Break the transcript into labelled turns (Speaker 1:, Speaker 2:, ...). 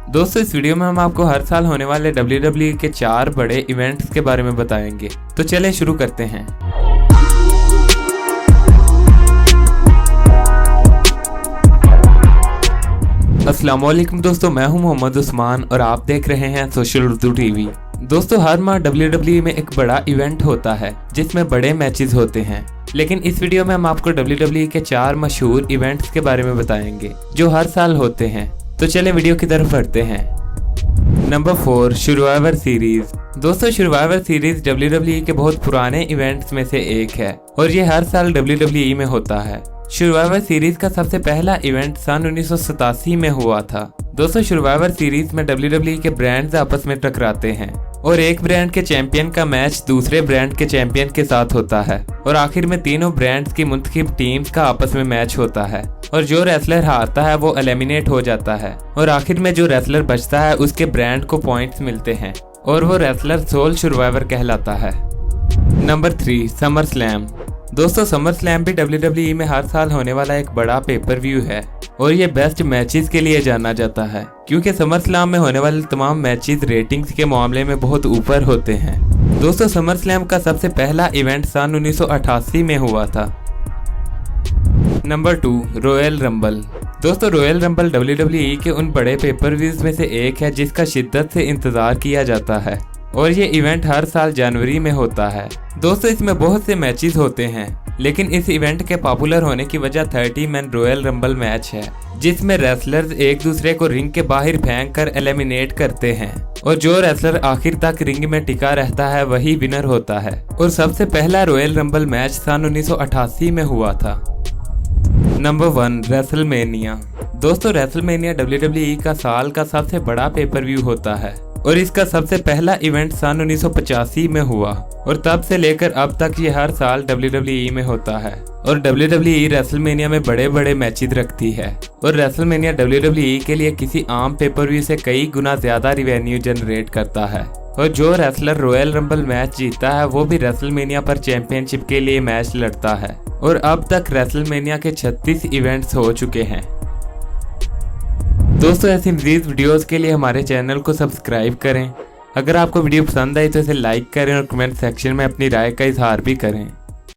Speaker 1: दोस्तों इस वीडियो में हम आपको हर साल होने वाले WWE के 4 बड़े इवेंट्स के बारे में बताएंगे। तो चलें शुरू करते हैं। अस्सलाम वालेकुम दोस्तों, मैं हूं मोहम्मद उस्मान और आप देख रहे हैं सोशल उर्दू टीवी। दोस्तों हर माह WWE में एक बड़ा इवेंट होता है जिसमें बड़े मैचेस होते हैं, लेकिन इस वीडियो में हम आपको WWE के 4 मशहूर इवेंट्स के बारे में बताएंगे जो हर साल होते हैं। तो चलें वीडियो की तरफ बढ़ते हैं। Number 4, survivor series. दोस्तों सर्वाइवर सीरीज WWE के बहुत पुराने इवेंट्स में से एक है और ये हर साल WWE में होता है। सर्वाइवर सीरीज का सबसे पहला इवेंट सन 1987 में हुआ था। दोस्तों सर्वाइवर सीरीज में WWE के ब्रांड्स आपस में टकराते हैं और एक ब्रांड के चैंपियन का मैच दूसरे ब्रांड के चैंपियन के साथ होता है और आखिर में तीनों ब्रांड्स की मुंतखब टीम्स का आपस में मैच होता है और जो रेसलर हारता है वो एलिमिनेट हो जाता है और आखिर में जो रेसलर बचता है उसके ब्रांड को पॉइंट्स मिलते हैं और वो रेसलर सोल सर्वाइवर कहलाता है। Number 3, summer slam. दोस्तों समर स्लैम भी WWE में हर साल होने वाला एक बड़ा पेपर व्यू है और ये बेस्ट मैचेस के लिए जाना जाता है क्योंकि समर स्लैम में होने वाले तमाम मैचेस रेटिंग्स के मामले में बहुत ऊपर होते हैं। दोस्तों समर स्लैम का सबसे पहला इवेंट सन 1988 में हुआ था। Number 2, royal rumble. दोस्तों रॉयल रंबल WWE के उन बड़े पेपर व्यूज में से एक है जिसका शिद्दत से इंतजार किया जाता है और ये इवेंट हर साल जनवरी में होता है। दोस्तों इसमें बहुत से मैचेस होते हैं, लेकिन इस इवेंट के पॉपुलर होने की वजह 30 मैन रॉयल रंबल मैच है जिसमें रेसलर्स एक दूसरे को रिंग के बाहर फेंक कर एलिमिनेट करते हैं और जो रेसलर आखिर तक रिंग में टिका रहता है वही विनर होता है और सबसे पहला रॉयल रंबल मैच सन 1988 में हुआ था। Number 1, WrestleMania. दोस्तों रेसलमेनिया WWE का साल का सबसे बड़ा पेपर व्यू होता है और इसका सबसे पहला इवेंट सन 1985 में हुआ और तब से लेकर अब तक ये हर साल WWE में होता है और WWE रेसलमेनिया में बड़े बड़े मैचेस रखती है और रेसलमेनिया WWE के लिए किसी आम पेपर व्यू से कई गुना ज्यादा रिवेन्यू जनरेट करता है और जो रेसलर रॉयल रंबल मैच जीतता है वो भी रेसलमेनिया पर चैंपियनशिप के लिए मैच लड़ता है और अब तक रेसलमेनिया के 36 इवेंट्स हो चुके हैं। दोस्तों ऐसी मज़ीद वीडियोस के लिए हमारे चैनल को सब्सक्राइब करें। अगर आपको वीडियो पसंद आई तो इसे लाइक करें और कमेंट सेक्शन में अपनी राय का इजहार भी करें।